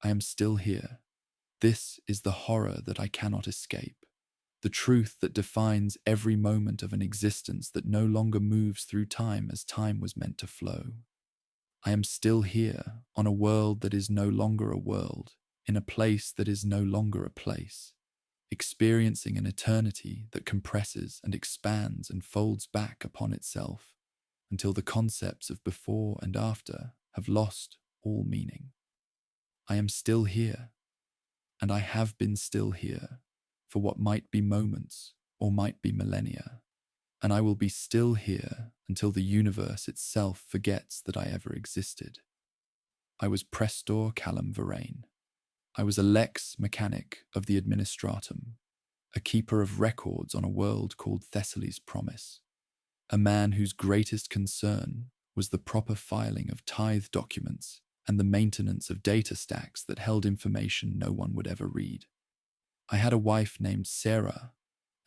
I am still here. This is the horror that I cannot escape. The truth that defines every moment of an existence that no longer moves through time as time was meant to flow. I am still here, on a world that is no longer a world, in a place that is no longer a place, experiencing an eternity that compresses and expands and folds back upon itself until the concepts of before and after have lost all meaning. I am still here, and I have been still here for what might be moments or might be millennia, and I will be still here until the universe itself forgets that I ever existed. I was Prestor Callum Verain. I was a lex mechanic of the administratum, a keeper of records on a world called Thessaly's Promise, a man whose greatest concern was the proper filing of tithe documents and the maintenance of data stacks that held information no one would ever read. I had a wife named Sarah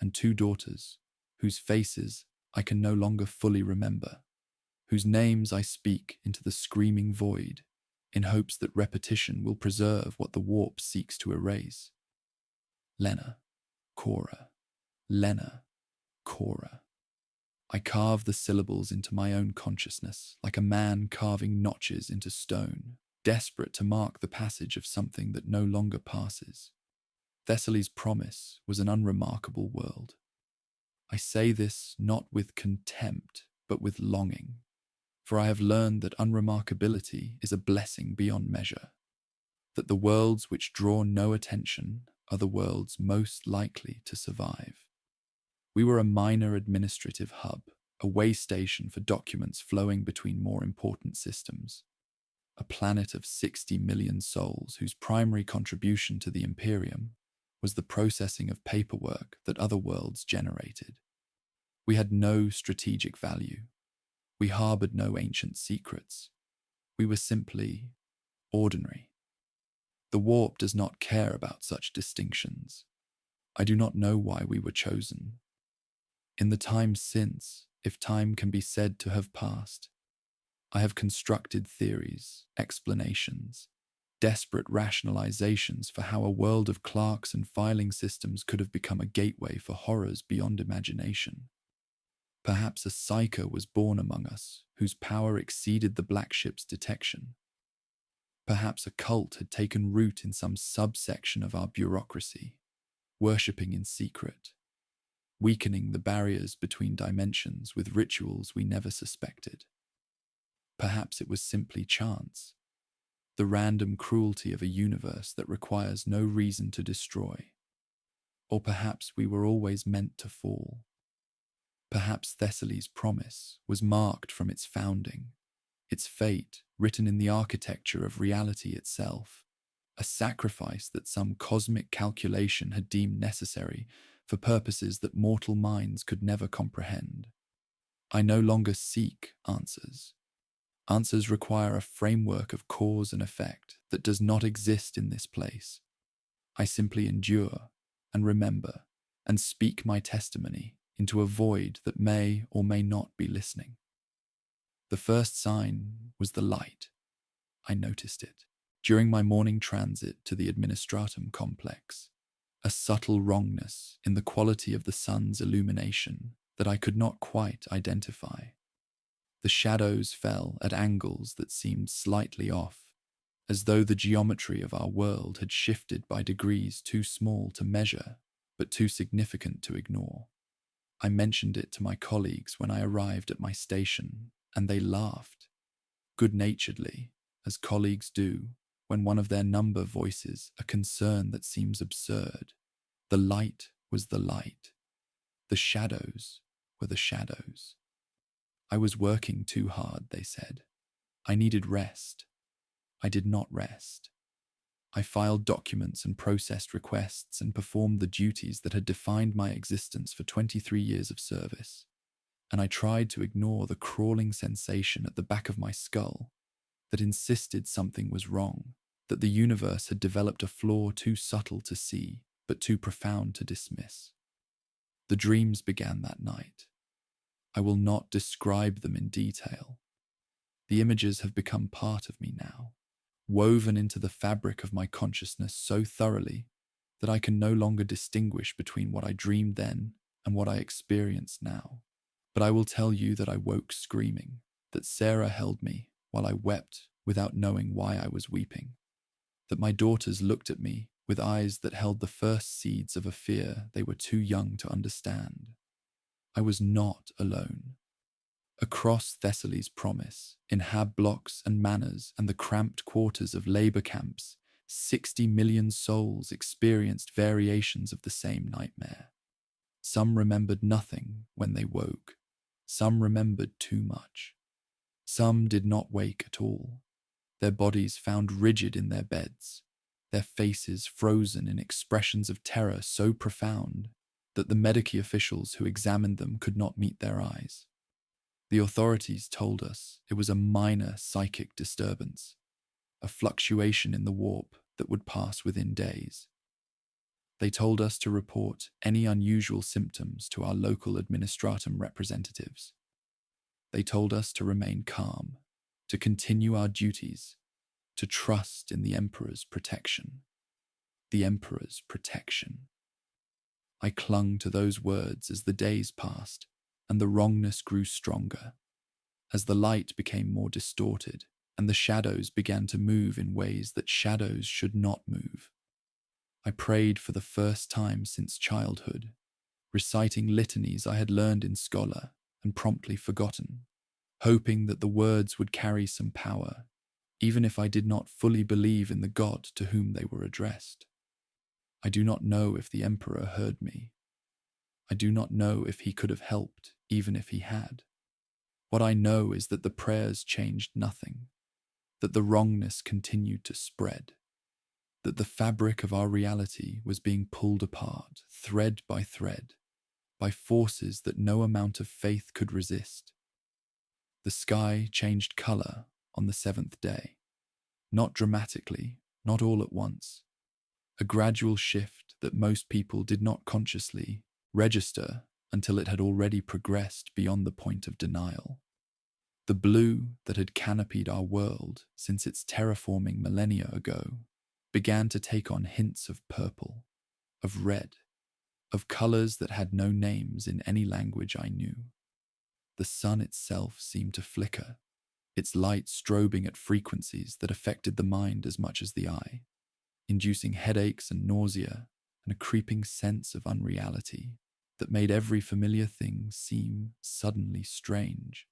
and 2 daughters, whose faces I can no longer fully remember, whose names I speak into the screaming void in hopes that repetition will preserve what the warp seeks to erase. Lena, Cora, Lena, Cora. I carve the syllables into my own consciousness like a man carving notches into stone, desperate to mark the passage of something that no longer passes. Thessaly's Promise was an unremarkable world. I say this not with contempt, but with longing, for I have learned that unremarkability is a blessing beyond measure, that the worlds which draw no attention are the worlds most likely to survive. We were a minor administrative hub, a way station for documents flowing between more important systems, a planet of 60 million souls whose primary contribution to the Imperium was the processing of paperwork that other worlds generated. We had no strategic value. We harbored no ancient secrets. We were simply ordinary. The warp does not care about such distinctions. I do not know why we were chosen. In the time since, if time can be said to have passed, I have constructed theories, explanations, desperate rationalizations for how a world of clerks and filing systems could have become a gateway for horrors beyond imagination. Perhaps a psyker was born among us whose power exceeded the black ship's detection. Perhaps a cult had taken root in some subsection of our bureaucracy, worshipping in secret, weakening the barriers between dimensions with rituals we never suspected. Perhaps it was simply chance, the random cruelty of a universe that requires no reason to destroy. Or perhaps we were always meant to fall. Perhaps Thessaly's Promise was marked from its founding, its fate written in the architecture of reality itself, a sacrifice that some cosmic calculation had deemed necessary for purposes that mortal minds could never comprehend. I no longer seek answers. Answers require a framework of cause and effect that does not exist in this place. I simply endure and remember and speak my testimony into a void that may or may not be listening. The first sign was the light. I noticed it during my morning transit to the administratum complex, a subtle wrongness in the quality of the sun's illumination that I could not quite identify. The shadows fell at angles that seemed slightly off, as though the geometry of our world had shifted by degrees too small to measure, but too significant to ignore. I mentioned it to my colleagues when I arrived at my station, and they laughed, good-naturedly, as colleagues do when one of their number voices a concern that seems absurd. The light was the light. The shadows were the shadows. I was working too hard, they said. I needed rest. I did not rest. I filed documents and processed requests and performed the duties that had defined my existence for 23 years of service. And I tried to ignore the crawling sensation at the back of my skull that insisted something was wrong, that the universe had developed a flaw too subtle to see, but too profound to dismiss. The dreams began that night. I will not describe them in detail. The images have become part of me now, woven into the fabric of my consciousness so thoroughly that I can no longer distinguish between what I dreamed then and what I experience now. But I will tell you that I woke screaming, that Sarah held me while I wept without knowing why I was weeping, that my daughters looked at me with eyes that held the first seeds of a fear they were too young to understand. I was not alone. Across Thessaly's promise, in hab blocks and manors and the cramped quarters of labour camps, 60 million souls experienced variations of the same nightmare. Some remembered nothing when they woke. Some remembered too much. Some did not wake at all, their bodies found rigid in their beds, their faces frozen in expressions of terror so profound that the medici officials who examined them could not meet their eyes. The authorities told us it was a minor psychic disturbance, a fluctuation in the warp that would pass within days. They told us to report any unusual symptoms to our local administratum representatives. They told us to remain calm, to continue our duties, to trust in the Emperor's protection. The Emperor's protection. I clung to those words as the days passed, and the wrongness grew stronger, as the light became more distorted, and the shadows began to move in ways that shadows should not move. I prayed for the first time since childhood, reciting litanies I had learned in scholar and promptly forgotten, hoping that the words would carry some power, even if I did not fully believe in the God to whom they were addressed. I do not know if the Emperor heard me. I do not know if he could have helped, even if he had. What I know is that the prayers changed nothing, that the wrongness continued to spread, that the fabric of our reality was being pulled apart, thread by thread, by forces that no amount of faith could resist. The sky changed colour on the seventh day, not dramatically, not all at once, a gradual shift that most people did not consciously register until it had already progressed beyond the point of denial. The blue that had canopied our world since its terraforming millennia ago began to take on hints of purple, of red, of colours that had no names in any language I knew. The sun itself seemed to flicker, its light strobing at frequencies that affected the mind as much as the eye, inducing headaches and nausea and a creeping sense of unreality that made every familiar thing seem suddenly strange.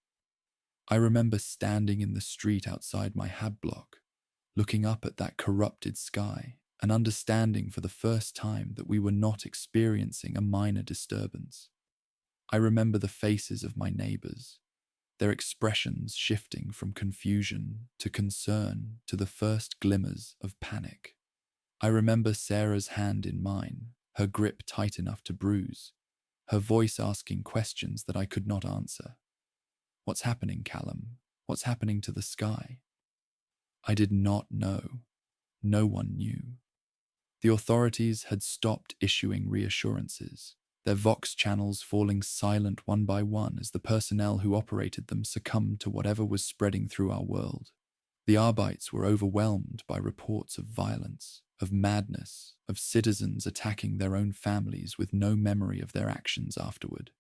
I remember standing in the street outside my hab block, looking up at that corrupted sky and understanding for the first time that we were not experiencing a minor disturbance. I remember the faces of my neighbours, their expressions shifting from confusion to concern to the first glimmers of panic. I remember Sarah's hand in mine, her grip tight enough to bruise, her voice asking questions that I could not answer. What's happening, Callum? What's happening to the sky? I did not know. No one knew. The authorities had stopped issuing reassurances, their Vox channels falling silent one by one as the personnel who operated them succumbed to whatever was spreading through our world. The Arbites were overwhelmed by reports of violence, of madness, of citizens attacking their own families with no memory of their actions afterward.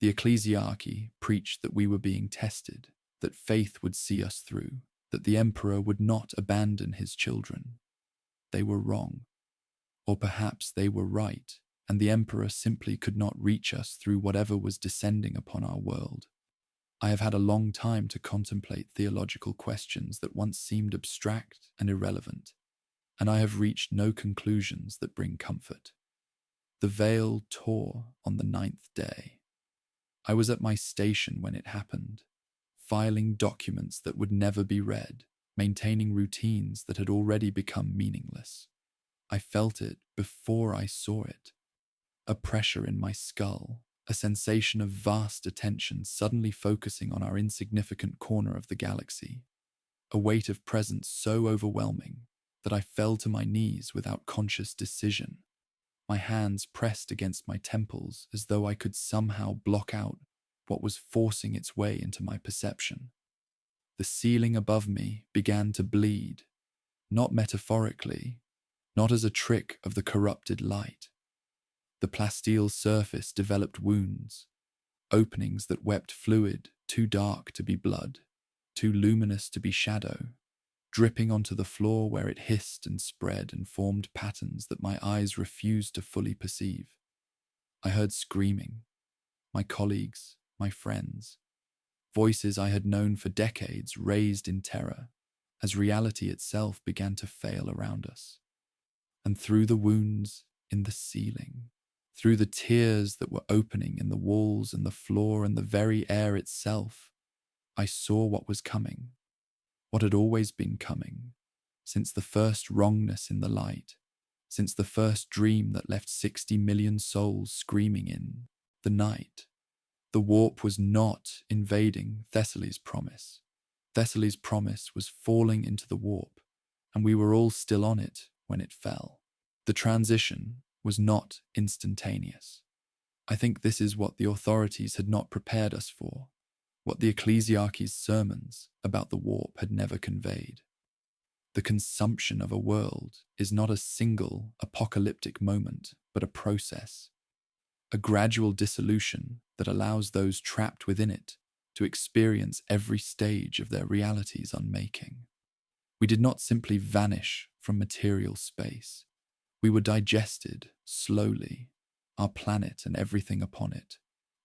The ecclesiarchy preached that we were being tested, that faith would see us through, that the Emperor would not abandon his children. They were wrong. Or perhaps they were right, and the Emperor simply could not reach us through whatever was descending upon our world. I have had a long time to contemplate theological questions that once seemed abstract and irrelevant, and I have reached no conclusions that bring comfort. The veil tore on the 9th day. I was at my station when it happened, filing documents that would never be read, maintaining routines that had already become meaningless. I felt it before I saw it. A pressure in my skull, a sensation of vast attention suddenly focusing on our insignificant corner of the galaxy. A weight of presence so overwhelming that I fell to my knees without conscious decision. My hands pressed against my temples as though I could somehow block out what was forcing its way into my perception. The ceiling above me began to bleed, not metaphorically, not as a trick of the corrupted light. The plastile's surface developed wounds, openings that wept fluid too dark to be blood, too luminous to be shadow, dripping onto the floor where it hissed and spread and formed patterns that my eyes refused to fully perceive. I heard screaming, my colleagues, my friends, voices I had known for decades raised in terror as reality itself began to fail around us. And through the wounds in the ceiling, through the tears that were opening in the walls and the floor and the very air itself, I saw what was coming, what had always been coming, since the first wrongness in the light, since the first dream that left 60 million souls screaming in the night. The warp was not invading Thessaly's promise. Thessaly's promise was falling into the warp, and we were all still on it when it fell. The transition was not instantaneous. I think this is what the authorities had not prepared us for, what the ecclesiarchy's sermons about the warp had never conveyed. The consumption of a world is not a single apocalyptic moment, but a process, a gradual dissolution that allows those trapped within it to experience every stage of their reality's unmaking. We did not simply vanish from material space. We were digested slowly, our planet and everything upon it,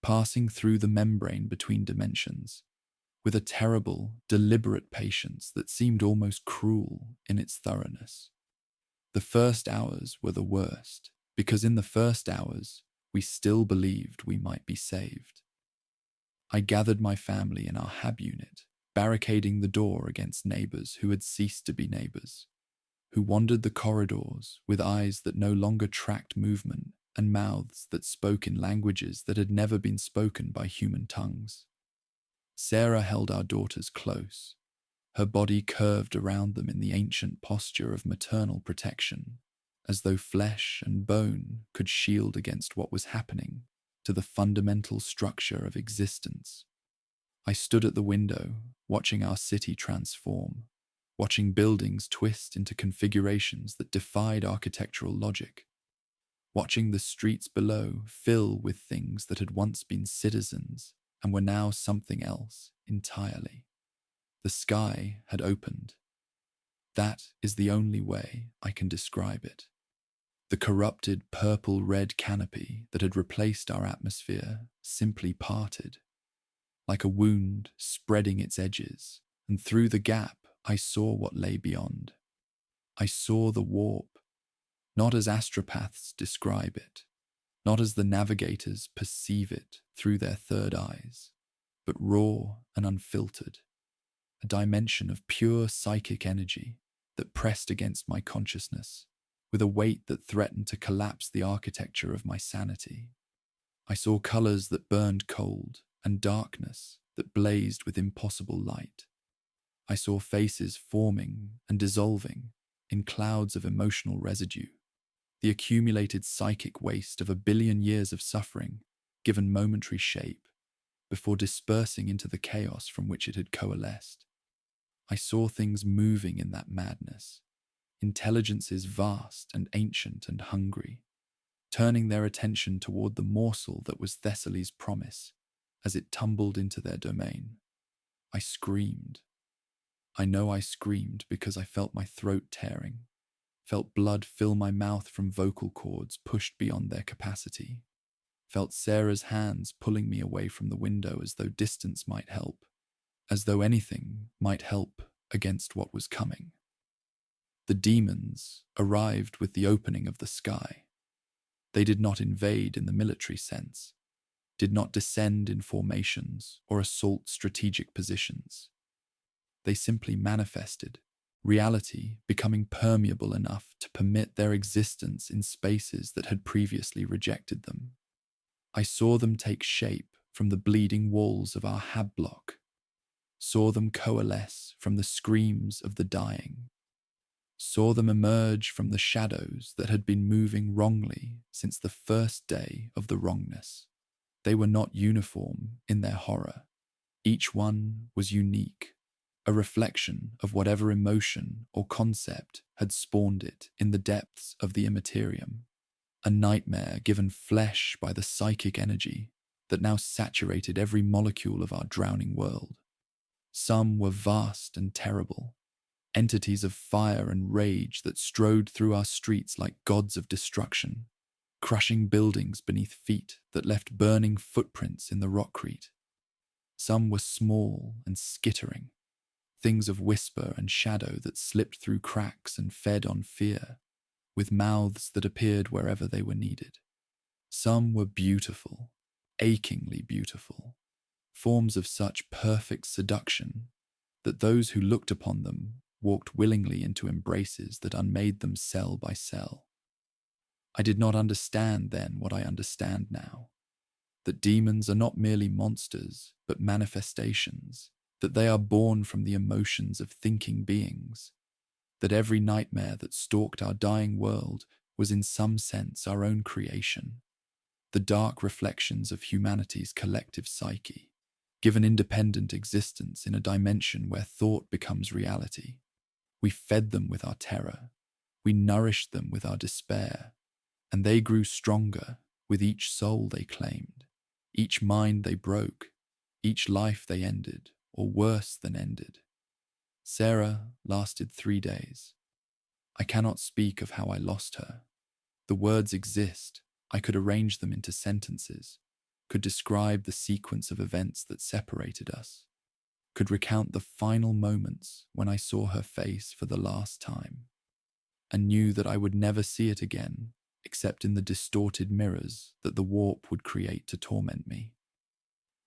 passing through the membrane between dimensions, with a terrible, deliberate patience that seemed almost cruel in its thoroughness. The first hours were the worst, because in the first hours, we still believed we might be saved. I gathered my family in our HAB unit, barricading the door against neighbors who had ceased to be neighbors, who wandered the corridors with eyes that no longer tracked movement and mouths that spoke in languages that had never been spoken by human tongues. Sarah held our daughters close, her body curved around them in the ancient posture of maternal protection, as though flesh and bone could shield against what was happening to the fundamental structure of existence. I stood at the window, watching our city transform, watching buildings twist into configurations that defied architectural logic, watching the streets below fill with things that had once been citizens and were now something else entirely. The sky had opened. That is the only way I can describe it. The corrupted purple-red canopy that had replaced our atmosphere simply parted, like a wound spreading its edges, and through the gap I saw what lay beyond. I saw the warp, not as astropaths describe it, not as the navigators perceive it through their third eyes, but raw and unfiltered, a dimension of pure psychic energy that pressed against my consciousness, with a weight that threatened to collapse the architecture of my sanity. I saw colors that burned cold and darkness that blazed with impossible light. I saw faces forming and dissolving in clouds of emotional residue, the accumulated psychic waste of 1 billion years of suffering given momentary shape before dispersing into the chaos from which it had coalesced. I saw things moving in that madness, intelligences vast and ancient and hungry, turning their attention toward the morsel that was Thessaly's promise as it tumbled into their domain. I screamed. I know I screamed because I felt my throat tearing, felt blood fill my mouth from vocal cords pushed beyond their capacity, felt Sarah's hands pulling me away from the window as though distance might help, as though anything might help against what was coming. The demons arrived with the opening of the sky. They did not invade in the military sense, did not descend in formations or assault strategic positions. They simply manifested, reality becoming permeable enough to permit their existence in spaces that had previously rejected them. I saw them take shape from the bleeding walls of our HAB block, saw them coalesce from the screams of the dying, saw them emerge from the shadows that had been moving wrongly since the first day of the wrongness. They were not uniform in their horror. Each one was unique, a reflection of whatever emotion or concept had spawned it in the depths of the immaterium, a nightmare given flesh by the psychic energy that now saturated every molecule of our drowning world. Some were vast and terrible, entities of fire and rage that strode through our streets like gods of destruction, crushing buildings beneath feet that left burning footprints in the rockcrete. Some were small and skittering, things of whisper and shadow that slipped through cracks and fed on fear, with mouths that appeared wherever they were needed. Some were beautiful, achingly beautiful, forms of such perfect seduction that those who looked upon them walked willingly into embraces that unmade them cell by cell. I did not understand then what I understand now, that demons are not merely monsters, but manifestations, that they are born from the emotions of thinking beings, that every nightmare that stalked our dying world was in some sense our own creation, the dark reflections of humanity's collective psyche, given independent existence in a dimension where thought becomes reality. We fed them with our terror, we nourished them with our despair, and they grew stronger with each soul they claimed, each mind they broke, each life they ended, or worse than ended. Sarah lasted 3 days. I cannot speak of how I lost her. The words exist. I could arrange them into sentences, could describe the sequence of events that separated us, could recount the final moments when I saw her face for the last time, and knew that I would never see it again except in the distorted mirrors that the warp would create to torment me.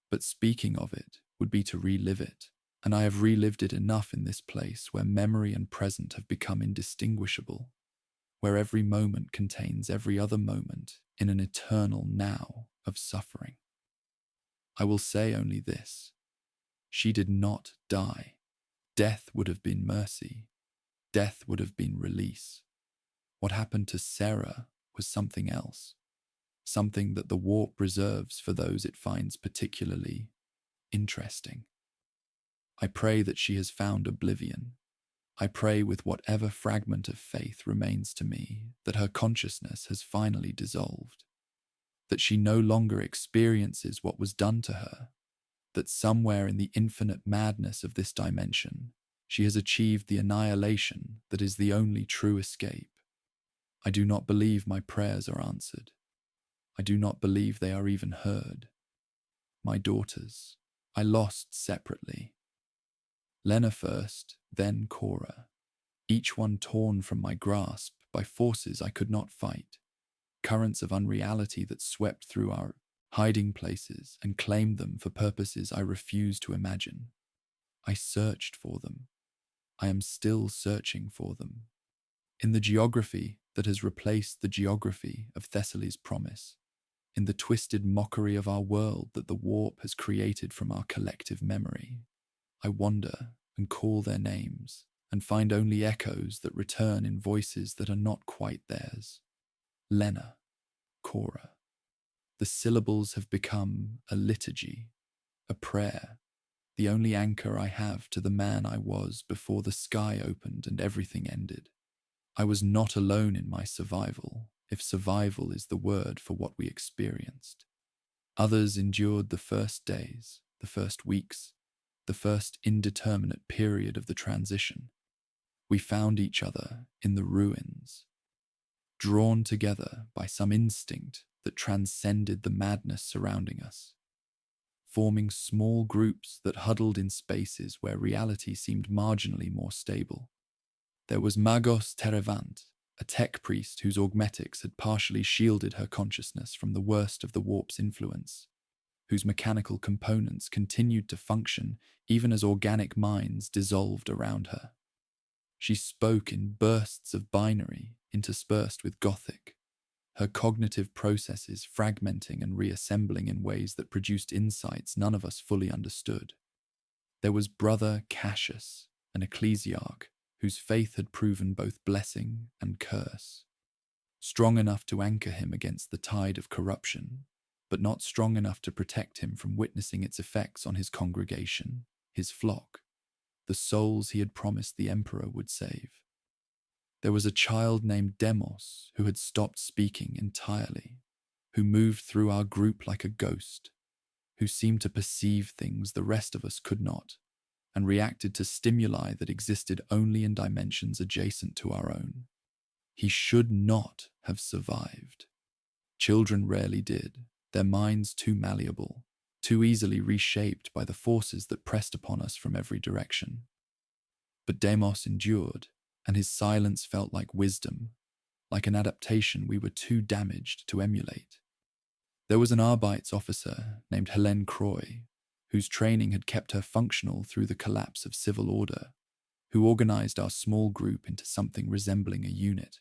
But speaking of it would be to relive it, and I have relived it enough in this place where memory and present have become indistinguishable, where every moment contains every other moment in an eternal now of suffering. I will say only this: she did not die. Death would have been mercy. Death would have been release. What happened to Sarah was something else, something that the warp reserves for those it finds particularly interesting. I pray that she has found oblivion. I pray with whatever fragment of faith remains to me that her consciousness has finally dissolved, that she no longer experiences what was done to her, that somewhere in the infinite madness of this dimension, she has achieved the annihilation that is the only true escape. I do not believe my prayers are answered. I do not believe they are even heard. My daughters, I lost separately. Lena first, then Cora, each one torn from my grasp by forces I could not fight, currents of unreality that swept through our hiding places and claimed them for purposes I refused to imagine. I searched for them. I am still searching for them. In the geography that has replaced the geography of Thessaly's promise, in the twisted mockery of our world that the warp has created from our collective memory, I wander and call their names and find only echoes that return in voices that are not quite theirs. Lena, Cora. The syllables have become a liturgy, a prayer, the only anchor I have to the man I was before the sky opened and everything ended. I was not alone in my survival, if survival is the word for what we experienced. Others endured the first days, the first weeks, the first indeterminate period of the transition. We found each other in the ruins, drawn together by some instinct that transcended the madness surrounding us, forming small groups that huddled in spaces where reality seemed marginally more stable. There was Magos Terevant, a tech priest whose augmetics had partially shielded her consciousness from the worst of the warp's influence, whose mechanical components continued to function even as organic minds dissolved around her. She spoke in bursts of binary interspersed with Gothic, her cognitive processes fragmenting and reassembling in ways that produced insights none of us fully understood. There was Brother Cassius, an ecclesiarch whose faith had proven both blessing and curse, strong enough to anchor him against the tide of corruption, but not strong enough to protect him from witnessing its effects on his congregation, his flock. the souls he had promised the Emperor would save. There was a child named Demos who had stopped speaking entirely, who moved through our group like a ghost, who seemed to perceive things the rest of us could not, and reacted to stimuli that existed only in dimensions adjacent to our own. He should not have survived. Children rarely did, their minds too malleable, too easily reshaped by the forces that pressed upon us from every direction. But Demos endured, and his silence felt like wisdom, like an adaptation we were too damaged to emulate. There was an Arbeits officer named Helene Croy, whose training had kept her functional through the collapse of civil order, who organized our small group into something resembling a unit,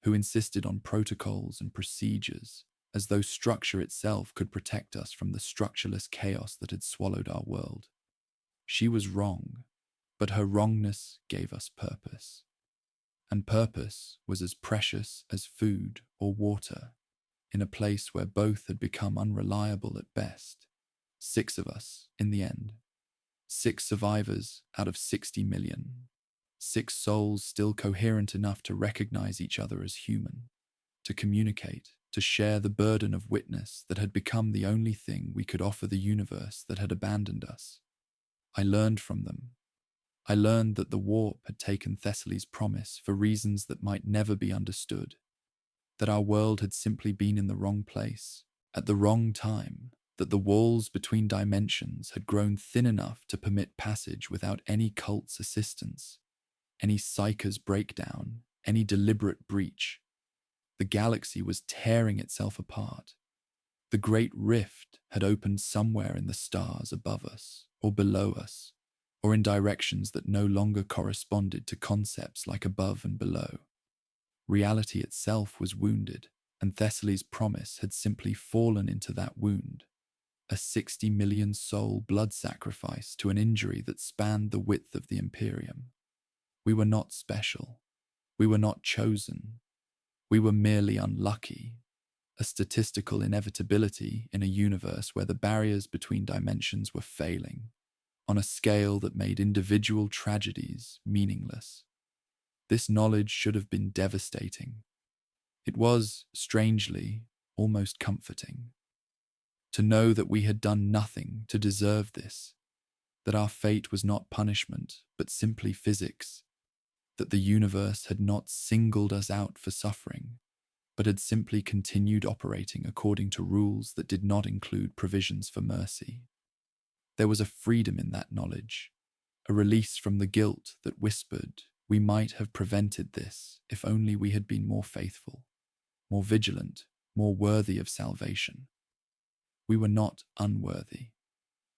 who insisted on protocols and procedures, as though structure itself could protect us from the structureless chaos that had swallowed our world. She was wrong, but her wrongness gave us purpose. And purpose was as precious as food or water, in a place where both had become unreliable at best. 6 of us, in the end. 6 survivors out of 60 million. 6 souls still coherent enough to recognize each other as human, to communicate, to share the burden of witness that had become the only thing we could offer the universe that had abandoned us. I learned from them. I learned that the warp had taken Thessaly's promise for reasons that might never be understood, that our world had simply been in the wrong place, at the wrong time, that the walls between dimensions had grown thin enough to permit passage without any cult's assistance, any psyker's breakdown, any deliberate breach. The galaxy was tearing itself apart. The great rift had opened somewhere in the stars above us, or below us, or in directions that no longer corresponded to concepts like above and below. Reality itself was wounded, and Thessaly's promise had simply fallen into that wound, a 60 million soul blood sacrifice to an injury that spanned the width of the Imperium. We were not special. We were not chosen. We were merely unlucky, a statistical inevitability in a universe where the barriers between dimensions were failing, on a scale that made individual tragedies meaningless. This knowledge should have been devastating. It was, strangely, almost comforting. To know that we had done nothing to deserve this, that our fate was not punishment, but simply physics, that the universe had not singled us out for suffering, but had simply continued operating according to rules that did not include provisions for mercy. There was a freedom in that knowledge, a release from the guilt that whispered we might have prevented this if only we had been more faithful, more vigilant, more worthy of salvation. We were not unworthy.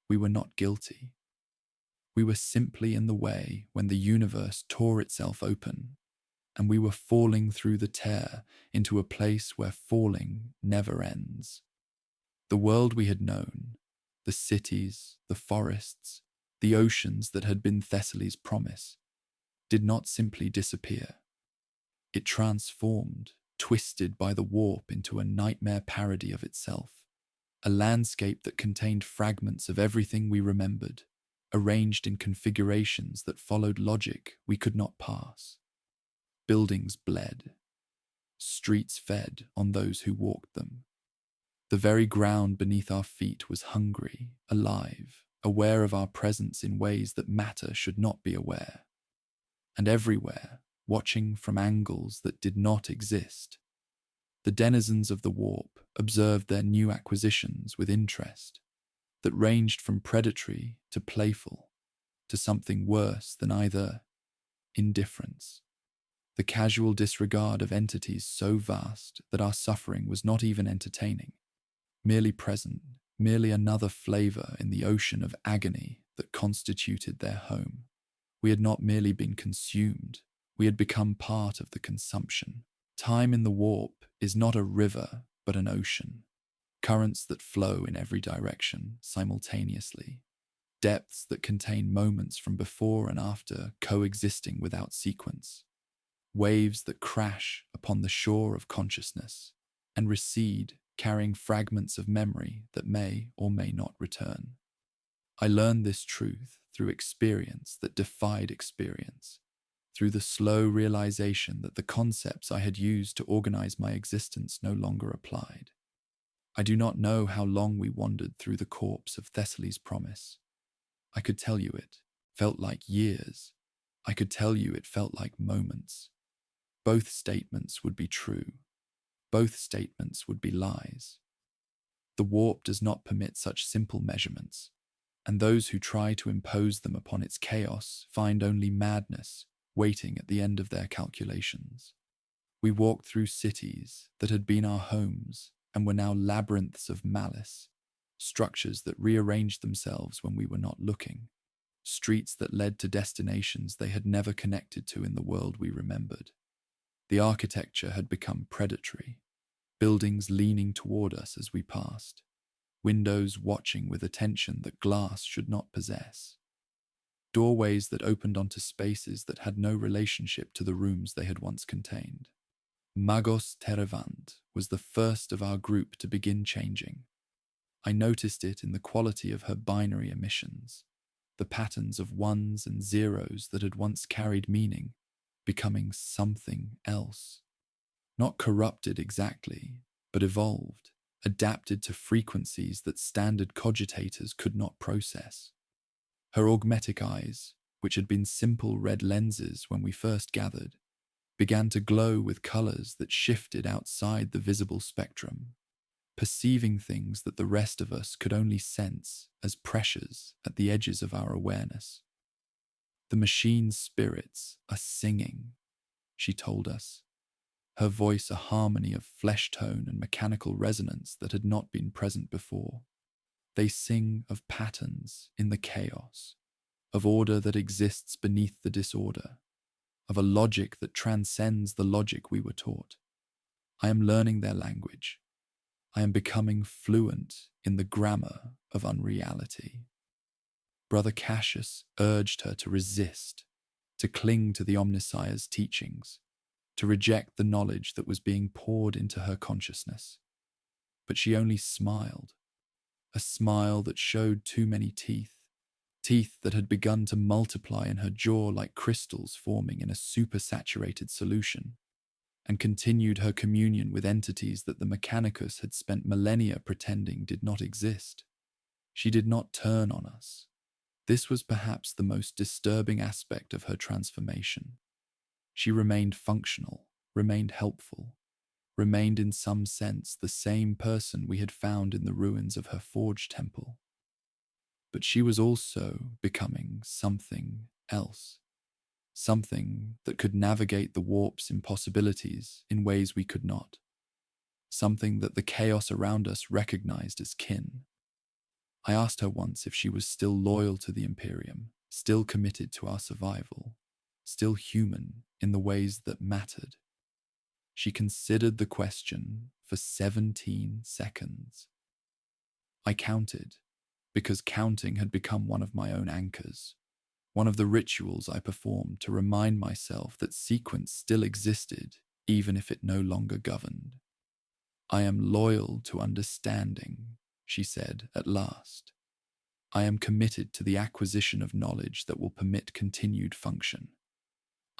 We were not guilty. We were simply in the way when the universe tore itself open, and we were falling through the tear into a place where falling never ends. The world we had known, the cities, the forests, the oceans that had been Thessaly's promise, did not simply disappear. It transformed, twisted by the warp into a nightmare parody of itself, a landscape that contained fragments of everything we remembered, arranged in configurations that followed logic we could not pass. Buildings bled. Streets fed on those who walked them. The very ground beneath our feet was hungry, alive, aware of our presence in ways that matter should not be aware. And everywhere, watching from angles that did not exist, the denizens of the warp observed their new acquisitions with interest that ranged from predatory to playful, to something worse than either: indifference. The casual disregard of entities so vast that our suffering was not even entertaining, merely present, merely another flavor in the ocean of agony that constituted their home. We had not merely been consumed, we had become part of the consumption. Time in the warp is not a river, but an ocean. Currents that flow in every direction simultaneously. Depths that contain moments from before and after coexisting without sequence. Waves that crash upon the shore of consciousness and recede, carrying fragments of memory that may or may not return. I learned this truth through experience that defied experience, through the slow realization that the concepts I had used to organize my existence no longer applied. I do not know how long we wandered through the corpse of Thessaly's promise. I could tell you it felt like years. I could tell you it felt like moments. Both statements would be true. Both statements would be lies. The warp does not permit such simple measurements, and those who try to impose them upon its chaos find only madness waiting at the end of their calculations. We walked through cities that had been our homes and were now labyrinths of malice, structures that rearranged themselves when we were not looking, streets that led to destinations they had never connected to in the world we remembered. The architecture had become predatory, buildings leaning toward us as we passed, windows watching with attention that glass should not possess, doorways that opened onto spaces that had no relationship to the rooms they had once contained. Magos Terevant was the first of our group to begin changing. I noticed it in the quality of her binary emissions, the patterns of ones and zeros that had once carried meaning, becoming something else. Not corrupted exactly, but evolved, adapted to frequencies that standard cogitators could not process. Her augmetic eyes, which had been simple red lenses when we first gathered, began to glow with colors that shifted outside the visible spectrum, perceiving things that the rest of us could only sense as pressures at the edges of our awareness. The machine's spirits are singing, she told us, her voice a harmony of flesh tone and mechanical resonance that had not been present before. They sing of patterns in the chaos, of order that exists beneath the disorder, of a logic that transcends the logic we were taught. I am learning their language. I am becoming fluent in the grammar of unreality. Brother Cassius urged her to resist, to cling to the Omnissiah's teachings, to reject the knowledge that was being poured into her consciousness. But she only smiled, a smile that showed too many teeth, teeth that had begun to multiply in her jaw like crystals forming in a supersaturated solution, and continued her communion with entities that the Mechanicus had spent millennia pretending did not exist. She did not turn on us. This was perhaps the most disturbing aspect of her transformation. She remained functional, remained helpful, remained in some sense the same person we had found in the ruins of her forge temple. But she was also becoming something else, something that could navigate the warp's impossibilities in ways we could not, something that the chaos around us recognized as kin. I asked her once if she was still loyal to the Imperium, still committed to our survival, still human in the ways that mattered. She considered the question for 17 seconds. I counted, because counting had become one of my own anchors, one of the rituals I performed to remind myself that sequence still existed, even if it no longer governed. I am loyal to understanding, she said at last. I am committed to the acquisition of knowledge that will permit continued function.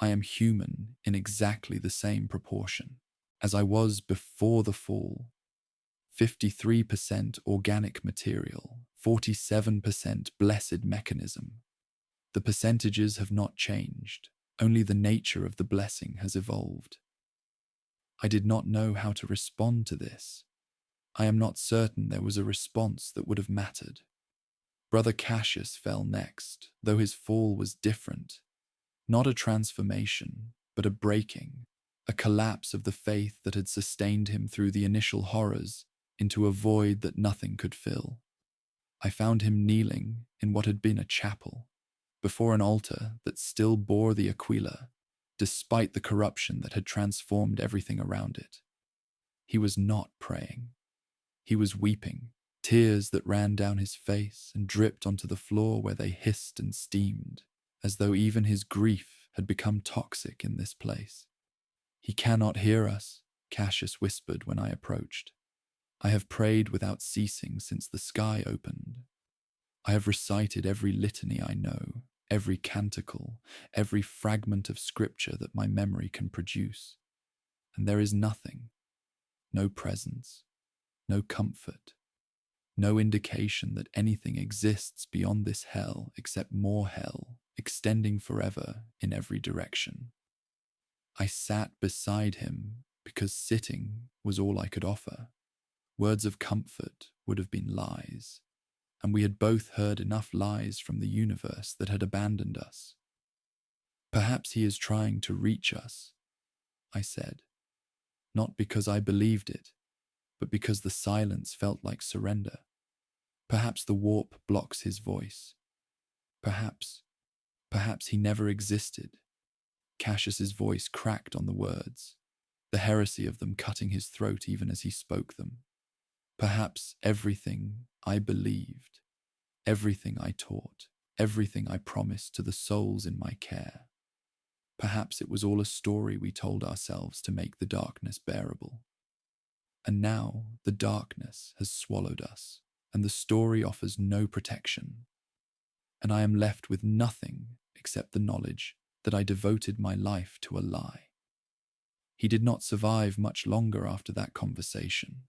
I am human in exactly the same proportion as I was before the fall. 53% organic material, 47% blessed mechanism. The percentages have not changed, only the nature of the blessing has evolved. I did not know how to respond to this. I am not certain there was a response that would have mattered. Brother Cassius fell next, though his fall was different. Not a transformation, but a breaking, a collapse of the faith that had sustained him through the initial horrors into a void that nothing could fill. I found him kneeling in what had been a chapel, before an altar that still bore the Aquila, despite the corruption that had transformed everything around it. He was not praying. He was weeping, tears that ran down his face and dripped onto the floor where they hissed and steamed, as though even his grief had become toxic in this place. He cannot hear us, Cassius whispered when I approached. I have prayed without ceasing since the sky opened. I have recited every litany I know, every canticle, every fragment of scripture that my memory can produce, and there is nothing, no presence, no comfort, no indication that anything exists beyond this hell except more hell, extending forever in every direction. I sat beside him because sitting was all I could offer. Words of comfort would have been lies, and we had both heard enough lies from the universe that had abandoned us. Perhaps he is trying to reach us, I said, not because I believed it, but because the silence felt like surrender. Perhaps the warp blocks his voice. Perhaps he never existed. Cassius's voice cracked on the words, the heresy of them cutting his throat even as he spoke them. Perhaps everything I believed, everything I taught, everything I promised to the souls in my care, perhaps it was all a story we told ourselves to make the darkness bearable. And now the darkness has swallowed us, and the story offers no protection. And I am left with nothing except the knowledge that I devoted my life to a lie. He did not survive much longer after that conversation.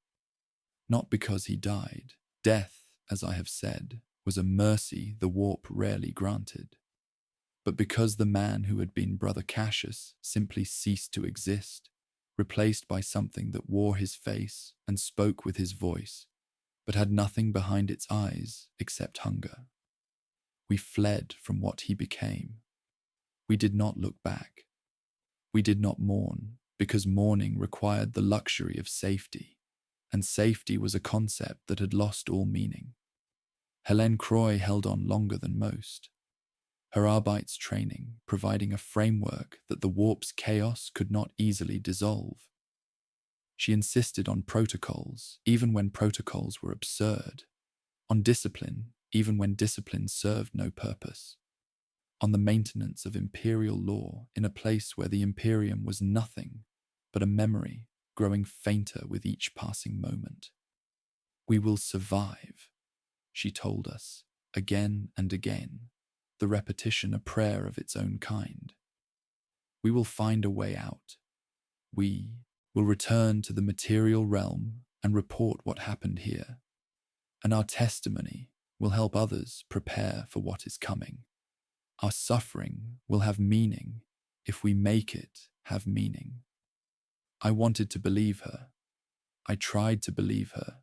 Not because he died. Death, as I have said, was a mercy the warp rarely granted, but because the man who had been Brother Cassius simply ceased to exist, replaced by something that wore his face and spoke with his voice, but had nothing behind its eyes except hunger. We fled from what he became. We did not look back. We did not mourn, because mourning required the luxury of safety, and safety was a concept that had lost all meaning. Helene Croy held on longer than most, her Arbeitstraining providing a framework that the warp's chaos could not easily dissolve. She insisted on protocols, even when protocols were absurd, on discipline, even when discipline served no purpose, on the maintenance of imperial law in a place where the Imperium was nothing but a memory growing fainter with each passing moment. We will survive, she told us, again and again, the repetition a prayer of its own kind. We will find a way out. We will return to the material realm and report what happened here, and our testimony will help others prepare for what is coming. Our suffering will have meaning if we make it have meaning. I wanted to believe her. I tried to believe her,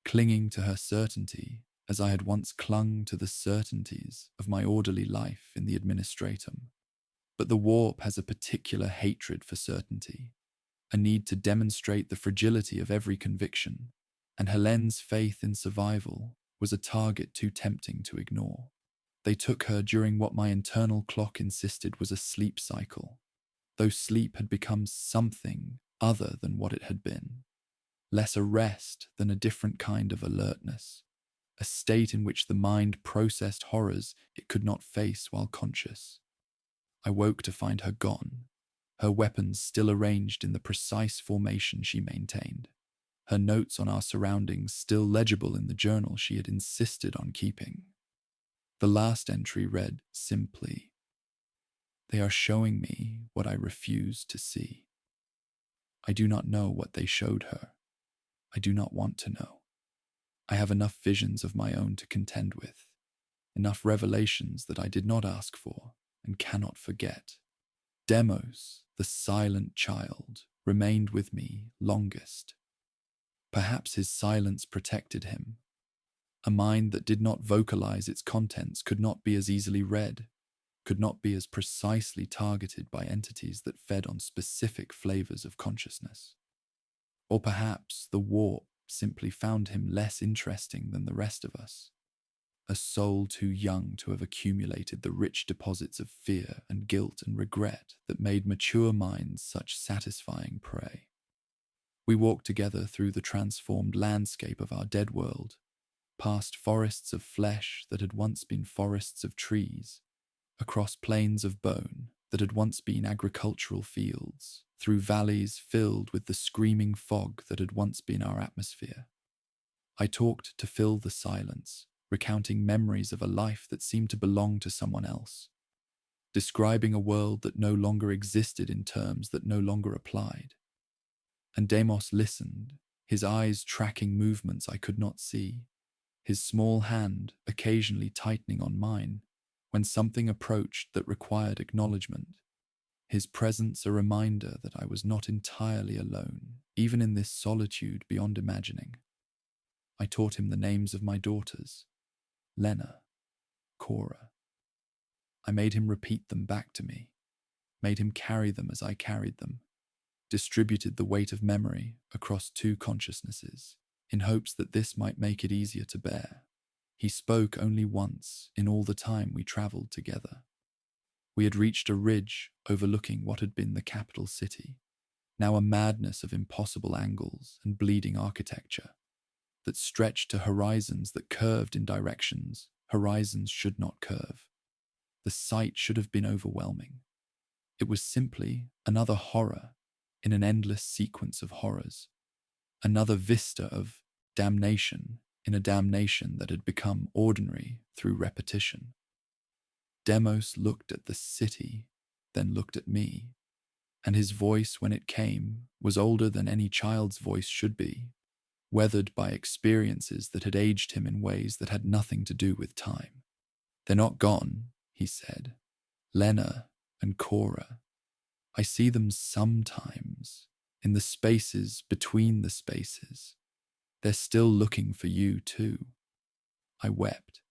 clinging to her certainty as I had once clung to the certainties of my orderly life in the administratum. But the warp has a particular hatred for certainty, a need to demonstrate the fragility of every conviction, and Helene's faith in survival was a target too tempting to ignore. They took her during what my internal clock insisted was a sleep cycle, though sleep had become something other than what it had been, less a rest than a different kind of alertness, a state in which the mind processed horrors it could not face while conscious. I woke to find her gone, her weapons still arranged in the precise formation she maintained, her notes on our surroundings still legible in the journal she had insisted on keeping. The last entry read simply, "They are showing me what I refuse to see. I do not know what they showed her. I do not want to know. I have enough visions of my own to contend with, enough revelations that I did not ask for and cannot forget. Demos, the silent child, remained with me longest. Perhaps his silence protected him. A mind that did not vocalize its contents could not be as easily read, could not be as precisely targeted by entities that fed on specific flavors of consciousness. Or perhaps the warp simply found him less interesting than the rest of us, a soul too young to have accumulated the rich deposits of fear and guilt and regret that made mature minds such satisfying prey. We walked together through the transformed landscape of our dead world, past forests of flesh that had once been forests of trees, across plains of bone that had once been agricultural fields, through valleys filled with the screaming fog that had once been our atmosphere. I talked to fill the silence, recounting memories of a life that seemed to belong to someone else, describing a world that no longer existed in terms that no longer applied. And Demos listened, his eyes tracking movements I could not see, his small hand occasionally tightening on mine when something approached that required acknowledgement, his presence a reminder that I was not entirely alone, even in this solitude beyond imagining. I taught him the names of my daughters, Lena, Cora. I made him repeat them back to me, made him carry them as I carried them, distributed the weight of memory across two consciousnesses, in hopes that this might make it easier to bear. He spoke only once in all the time we travelled together. We had reached a ridge overlooking what had been the capital city, now a madness of impossible angles and bleeding architecture that stretched to horizons that curved in directions horizons should not curve. The sight should have been overwhelming. It was simply another horror in an endless sequence of horrors, another vista of damnation in a damnation that had become ordinary through repetition. Demos looked at the city, then looked at me, and his voice, when it came, was older than any child's voice should be, weathered by experiences that had aged him in ways that had nothing to do with time. "They're not gone," he said. "Lena and Cora. I see them sometimes, in the spaces between the spaces. They're still looking for you too." I wept.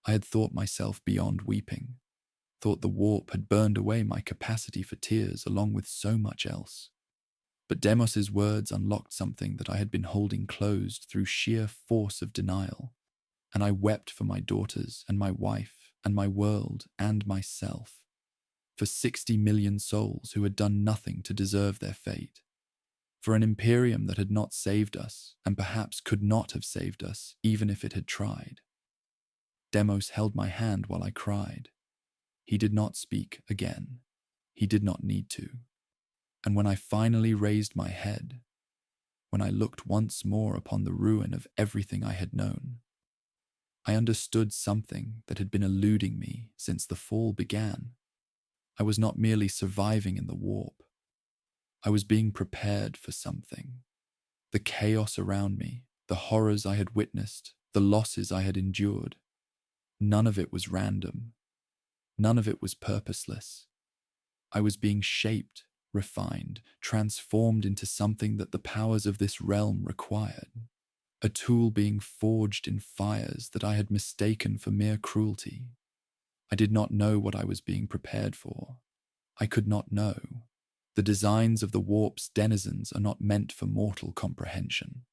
I had thought myself beyond weeping, thought the warp had burned away my capacity for tears along with so much else. But Demos's words unlocked something that I had been holding closed through sheer force of denial, and I wept for my daughters and my wife and my world and myself, for 60 million souls who had done nothing to deserve their fate, for an imperium that had not saved us and perhaps could not have saved us even if it had tried. Demos held my hand while I cried. He did not speak again. He did not need to. And when I finally raised my head, when I looked once more upon the ruin of everything I had known, I understood something that had been eluding me since the fall began. I was not merely surviving in the warp. I was being prepared for something. The chaos around me, the horrors I had witnessed, the losses I had endured, none of it was random. None of it was purposeless. I was being shaped, refined, transformed into something that the powers of this realm required. A tool being forged in fires that I had mistaken for mere cruelty. I did not know what I was being prepared for. I could not know. The designs of the warp's denizens are not meant for mortal comprehension,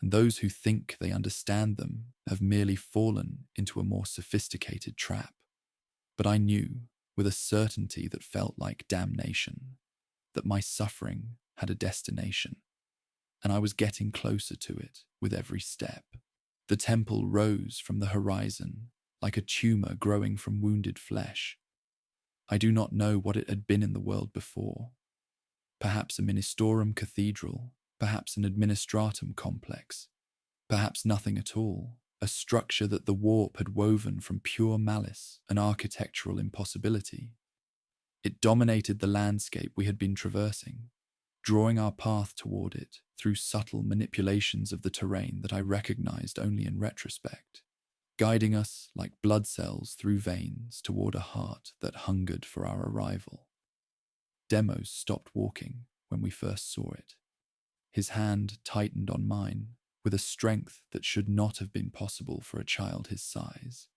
and those who think they understand them have merely fallen into a more sophisticated trap. But I knew, with a certainty that felt like damnation, that my suffering had a destination, and I was getting closer to it with every step. The temple rose from the horizon like a tumor growing from wounded flesh. I do not know what it had been in the world before. Perhaps a ministorum cathedral, perhaps an administratum complex, perhaps nothing at all, a structure that the warp had woven from pure malice and architectural impossibility. It dominated the landscape we had been traversing, drawing our path toward it through subtle manipulations of the terrain that I recognized only in retrospect, guiding us like blood cells through veins toward a heart that hungered for our arrival. Demos stopped walking when we first saw it. His hand tightened on mine with a strength that should not have been possible for a child his size,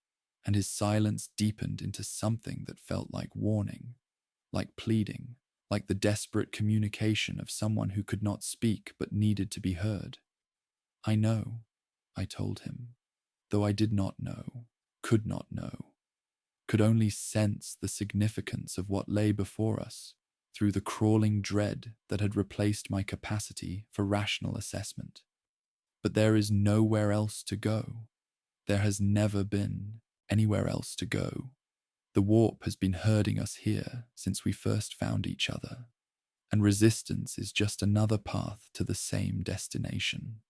and his silence deepened into something that felt like warning, like pleading, like the desperate communication of someone who could not speak but needed to be heard. "I know," I told him, though I did not know, could not know, could only sense the significance of what lay before us through the crawling dread that had replaced my capacity for rational assessment. But there is nowhere else to go. There has never been anywhere else to go. The warp has been herding us here since we first found each other, and resistance is just another path to the same destination.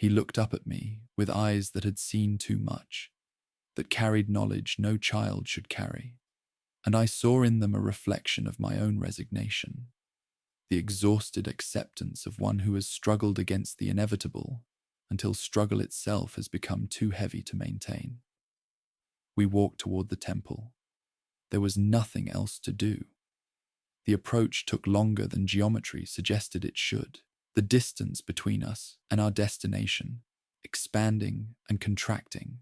He looked up at me with eyes that had seen too much, that carried knowledge no child should carry, and I saw in them a reflection of my own resignation, the exhausted acceptance of one who has struggled against the inevitable until struggle itself has become too heavy to maintain. We walked toward the temple. There was nothing else to do. The approach took longer than geometry suggested it should, the distance between us and our destination expanding and contracting,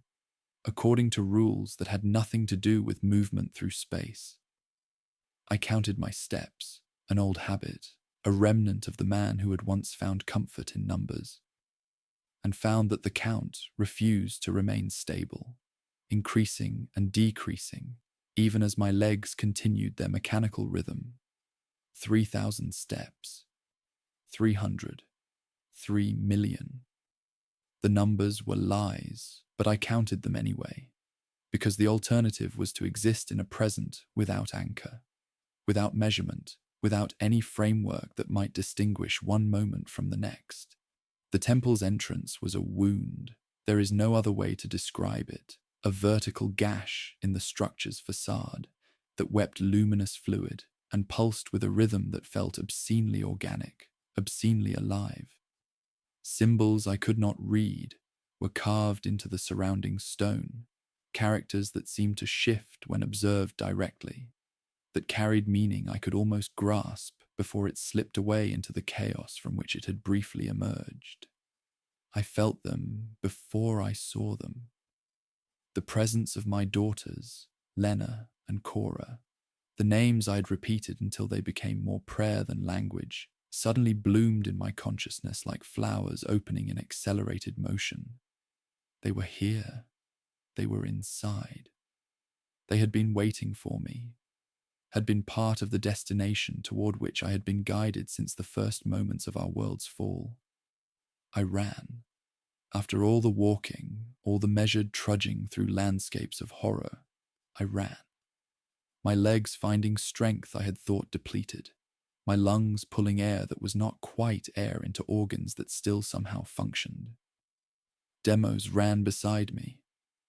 according to rules that had nothing to do with movement through space. I counted my steps, an old habit, a remnant of the man who had once found comfort in numbers, and found that the count refused to remain stable, increasing and decreasing, even as my legs continued their mechanical rhythm. 3,000 steps, 300, 3,000,000. The numbers were lies, but I counted them anyway, because the alternative was to exist in a present without anchor, without measurement, without any framework that might distinguish one moment from the next. The temple's entrance was a wound. There is no other way to describe it, a vertical gash in the structure's facade that wept luminous fluid and pulsed with a rhythm that felt obscenely organic, obscenely alive. Symbols I could not read were carved into the surrounding stone, characters that seemed to shift when observed directly, that carried meaning I could almost grasp before it slipped away into the chaos from which it had briefly emerged. I felt them before I saw them. The presence of my daughters, Lena and Cora, the names I'd repeated until they became more prayer than language, suddenly bloomed in my consciousness like flowers opening in accelerated motion. They were here. They were inside. They had been waiting for me, had been part of the destination toward which I had been guided since the first moments of our world's fall. I ran. After all the walking, all the measured trudging through landscapes of horror, I ran. My legs finding strength I had thought depleted, my lungs pulling air that was not quite air into organs that still somehow functioned. Demos ran beside me,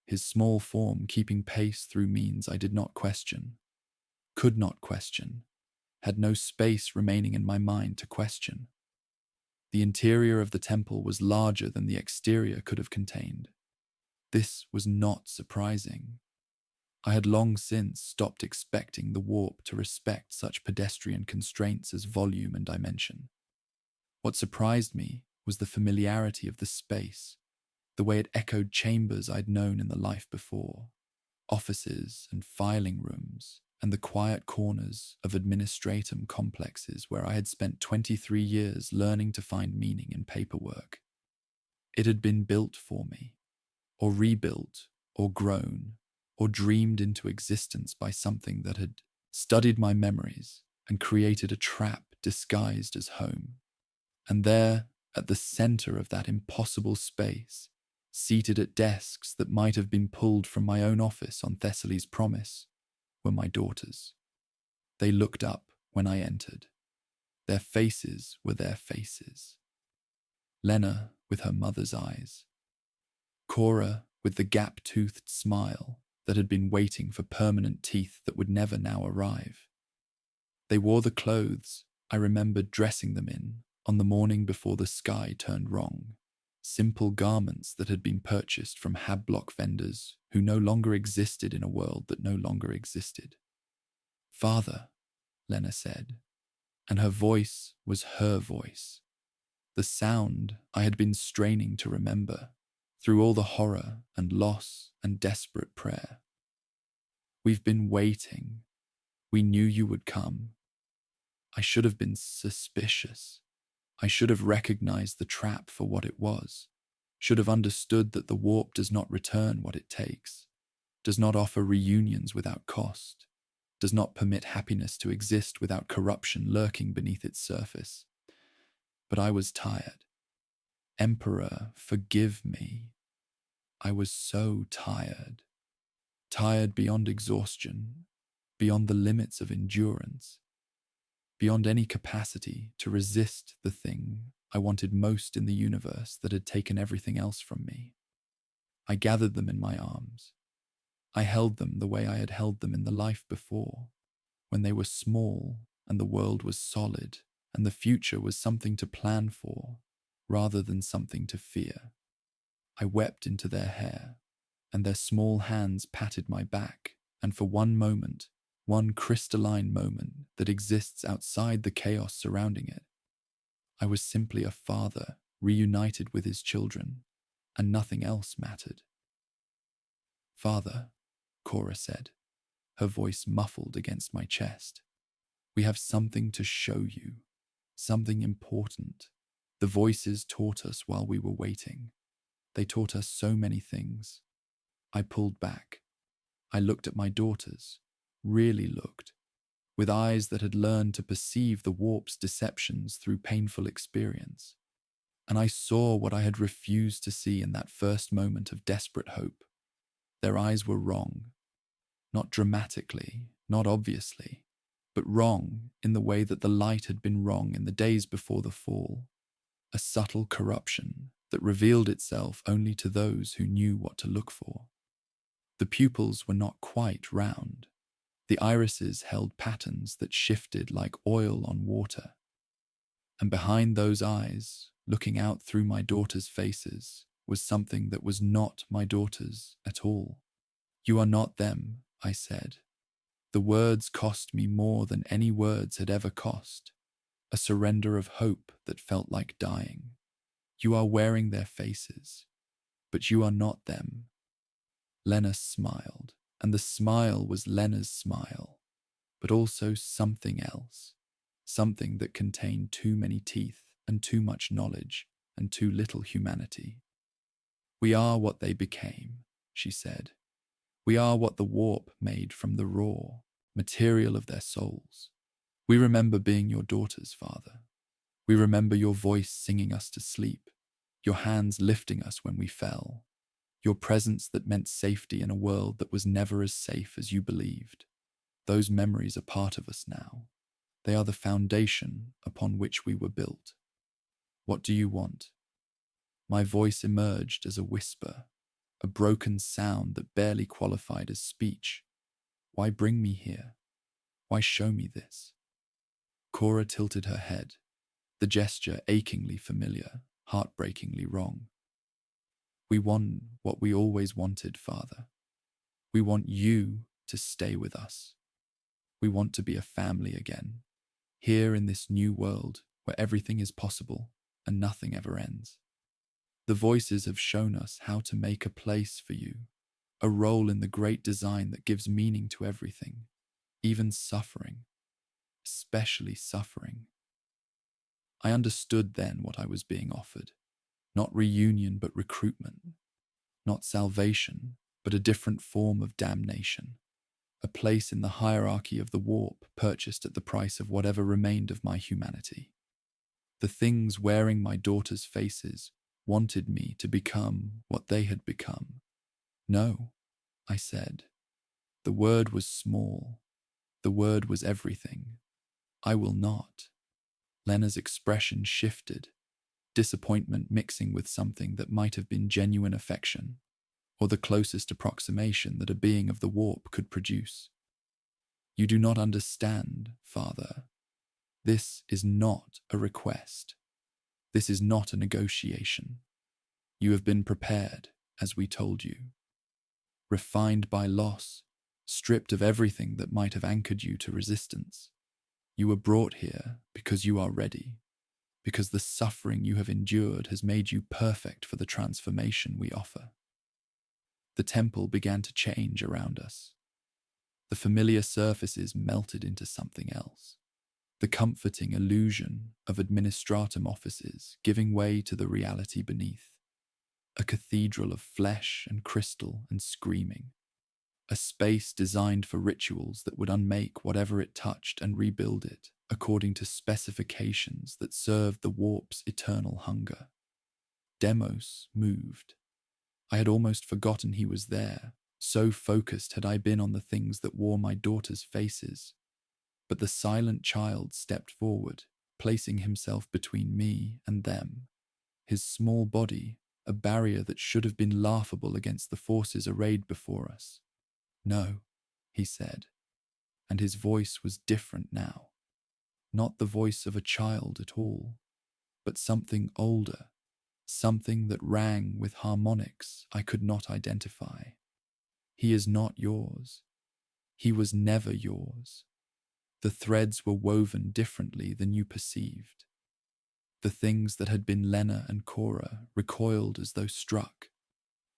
his small form keeping pace through means I did not question, could not question, had no space remaining in my mind to question. The interior of the temple was larger than the exterior could have contained. This was not surprising. I had long since stopped expecting the warp to respect such pedestrian constraints as volume and dimension. What surprised me was the familiarity of the space, the way it echoed chambers I'd known in the life before, offices and filing rooms, and the quiet corners of administratum complexes where I had spent 23 years learning to find meaning in paperwork. It had been built for me, or rebuilt, or grown, or dreamed into existence by something that had studied my memories and created a trap disguised as home. And there, at the center of that impossible space, seated at desks that might have been pulled from my own office on Thessaly's Promise, were my daughters. They looked up when I entered. Their faces were their faces. Lena with her mother's eyes. Cora with the gap-toothed smile that had been waiting for permanent teeth that would never now arrive. They wore the clothes I remembered dressing them in on the morning before the sky turned wrong, simple garments that had been purchased from hab-block vendors who no longer existed in a world that no longer existed. "Father," Lena said, and her voice was her voice, the sound I had been straining to remember through all the horror and loss and desperate prayer. "We've been waiting. We knew you would come. I should have been suspicious. I should have recognized the trap for what it was, should have understood that the warp does not return what it takes, does not offer reunions without cost, does not permit happiness to exist without corruption lurking beneath its surface. But I was tired. Emperor, forgive me. I was so tired. Tired beyond exhaustion, beyond the limits of endurance, beyond any capacity to resist the thing I wanted most in the universe that had taken everything else from me. I gathered them in my arms. I held them the way I had held them in the life before, when they were small and the world was solid and the future was something to plan for rather than something to fear. I wept into their hair, and their small hands patted my back, and for one moment, one crystalline moment that exists outside the chaos surrounding it, I was simply a father reunited with his children, and nothing else mattered. "Father," Cora said, her voice muffled against my chest, "we have something to show you, something important. The voices taught us while we were waiting. They taught us so many things." I pulled back. I looked at my daughters, really looked, with eyes that had learned to perceive the warp's deceptions through painful experience. And I saw what I had refused to see in that first moment of desperate hope. Their eyes were wrong. Not dramatically, not obviously, but wrong in the way that the light had been wrong in the days before the fall. A subtle corruption that revealed itself only to those who knew what to look for. The pupils were not quite round. The irises held patterns that shifted like oil on water. And behind those eyes, looking out through my daughters' faces, was something that was not my daughters at all. "You are not them," I said. The words cost me more than any words had ever cost. A surrender of hope that felt like dying. "You are wearing their faces, but you are not them." Lena smiled, and the smile was Lena's smile, but also something else, something that contained too many teeth and too much knowledge and too little humanity. "We are what they became," she said. "We are what the warp made from the raw material of their souls. We remember being your daughters, Father. We remember your voice singing us to sleep, your hands lifting us when we fell, your presence that meant safety in a world that was never as safe as you believed. Those memories are part of us now. They are the foundation upon which we were built. What do you want?" My voice emerged as a whisper, a broken sound that barely qualified as speech. "Why bring me here? Why show me this?" Cora tilted her head, the gesture achingly familiar, heartbreakingly wrong. "We want what we always wanted, Father. We want you to stay with us. We want to be a family again, here in this new world where everything is possible and nothing ever ends. The voices have shown us how to make a place for you, a role in the great design that gives meaning to everything, even suffering, especially suffering." I understood then what I was being offered. Not reunion, but recruitment. Not salvation, but a different form of damnation. A place in the hierarchy of the warp purchased at the price of whatever remained of my humanity. The things wearing my daughters' faces wanted me to become what they had become. "No," I said. The word was small. The word was everything. "I will not." Lena's expression shifted, disappointment mixing with something that might have been genuine affection, or the closest approximation that a being of the warp could produce. "You do not understand, Father. This is not a request. This is not a negotiation. You have been prepared, as we told you. Refined by loss, stripped of everything that might have anchored you to resistance. You were brought here because you are ready, because the suffering you have endured has made you perfect for the transformation we offer." The temple began to change around us. The familiar surfaces melted into something else. The comforting illusion of administratum offices giving way to the reality beneath. A cathedral of flesh and crystal and screaming. A space designed for rituals that would unmake whatever it touched and rebuild it according to specifications that served the warp's eternal hunger. Demos moved. I had almost forgotten he was there, so focused had I been on the things that wore my daughters' faces. But the silent child stepped forward, placing himself between me and them. His small body, a barrier that should have been laughable against the forces arrayed before us. "No," he said, and his voice was different now. Not the voice of a child at all, but something older, something that rang with harmonics I could not identify. "He is not yours. He was never yours. The threads were woven differently than you perceived." The things that had been Lena and Cora recoiled as though struck,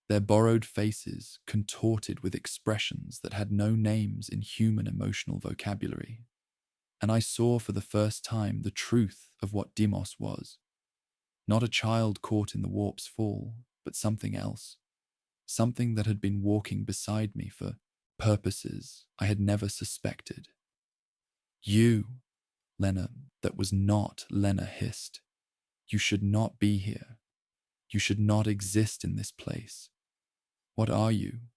their borrowed faces contorted with expressions that had no names in human emotional vocabulary. And I saw for the first time the truth of what Deimos was. Not a child caught in the warp's fall, but something else. Something that had been walking beside me for purposes I had never suspected. "You," Lena, that was not Lena, hissed. "You should not be here. You should not exist in this place. What are you?"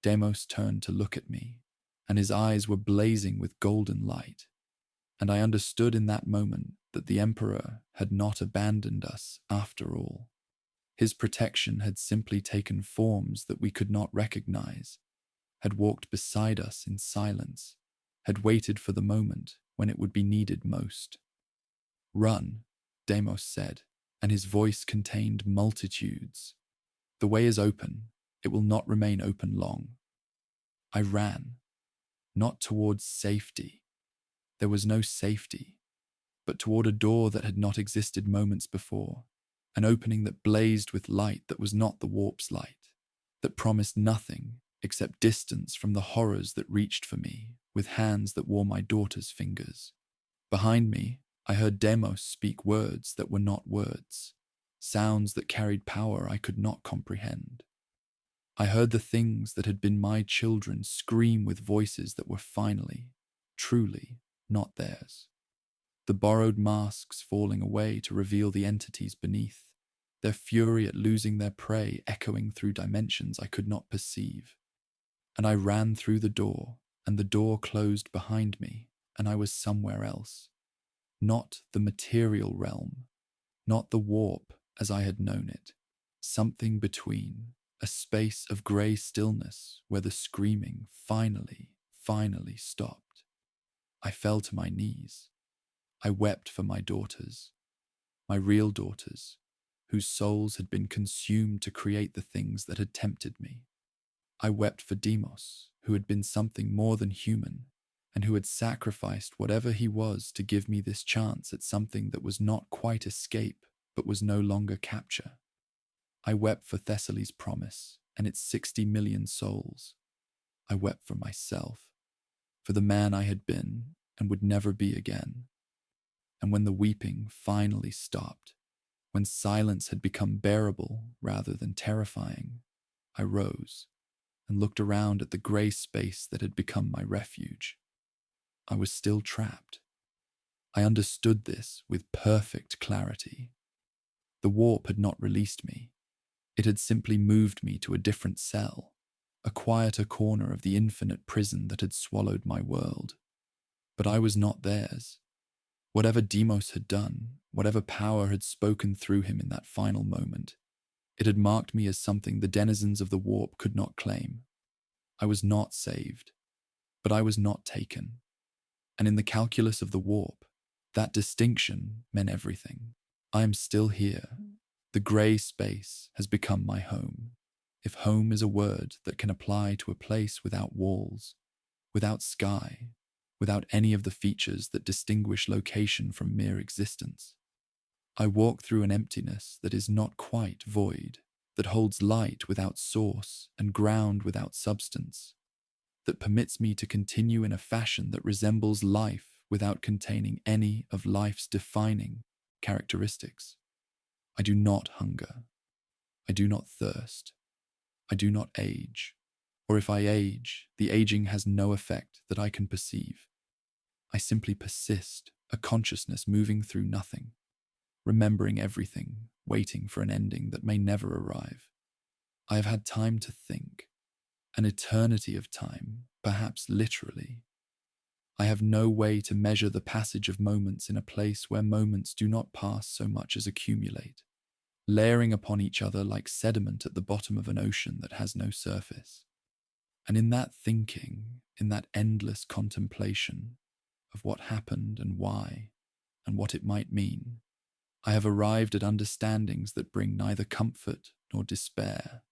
Deimos turned to look at me, and his eyes were blazing with golden light. And I understood in that moment that the Emperor had not abandoned us after all. His protection had simply taken forms that we could not recognize, had walked beside us in silence, had waited for the moment when it would be needed most. "Run," Deimos said, and his voice contained multitudes. "The way is open. It will not remain open long." I ran, not towards safety. There was no safety, but toward a door that had not existed moments before, an opening that blazed with light that was not the warp's light, that promised nothing except distance from the horrors that reached for me with hands that wore my daughter's fingers. Behind me, I heard Deimos speak words that were not words, sounds that carried power I could not comprehend. I heard the things that had been my children scream with voices that were finally, truly, not theirs. The borrowed masks falling away to reveal the entities beneath, their fury at losing their prey echoing through dimensions I could not perceive. And I ran through the door, and the door closed behind me, and I was somewhere else. Not the material realm, not the warp as I had known it, something between, a space of grey stillness where the screaming finally stopped. I fell to my knees. I wept for my daughters, my real daughters, whose souls had been consumed to create the things that had tempted me. I wept for Deimos, who had been something more than human, and who had sacrificed whatever he was to give me this chance at something that was not quite escape, but was no longer capture. I wept for Thessaly's promise and its 60 million souls. I wept for myself, for the man I had been and would never be again. And when the weeping finally stopped, when silence had become bearable rather than terrifying, I rose and looked around at the grey space that had become my refuge. I was still trapped. I understood this with perfect clarity. The warp had not released me. It had simply moved me to a different cell, a quieter corner of the infinite prison that had swallowed my world. But I was not theirs. Whatever Deimos had done, whatever power had spoken through him in that final moment, it had marked me as something the denizens of the warp could not claim. I was not saved, but I was not taken. And in the calculus of the warp, that distinction meant everything. I am still here. The grey space has become my home. If home is a word that can apply to a place without walls, without sky, without any of the features that distinguish location from mere existence. I walk through an emptiness that is not quite void, that holds light without source and ground without substance, that permits me to continue in a fashion that resembles life without containing any of life's defining characteristics. I do not hunger. I do not thirst. I do not age. Or if I age, the aging has no effect that I can perceive. I simply persist, a consciousness moving through nothing, remembering everything, waiting for an ending that may never arrive. I have had time to think, an eternity of time, perhaps literally. I have no way to measure the passage of moments in a place where moments do not pass so much as accumulate, layering upon each other like sediment at the bottom of an ocean that has no surface. And in that thinking, in that endless contemplation of what happened and why, and what it might mean, I have arrived at understandings that bring neither comfort nor despair,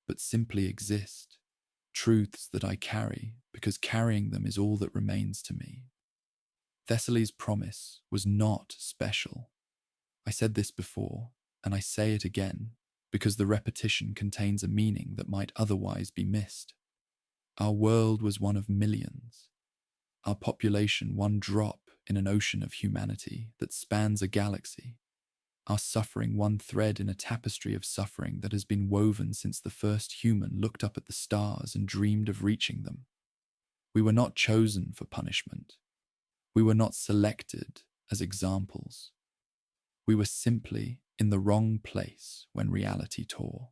but simply exist, truths that I carry because carrying them is all that remains to me. Thessaly's promise was not special. I said this before, and I say it again, because the repetition contains a meaning that might otherwise be missed. Our world was one of millions, our population one drop in an ocean of humanity that spans a galaxy, our suffering one thread in a tapestry of suffering that has been woven since the first human looked up at the stars and dreamed of reaching them. We were not chosen for punishment. We were not selected as examples. We were simply in the wrong place when reality tore.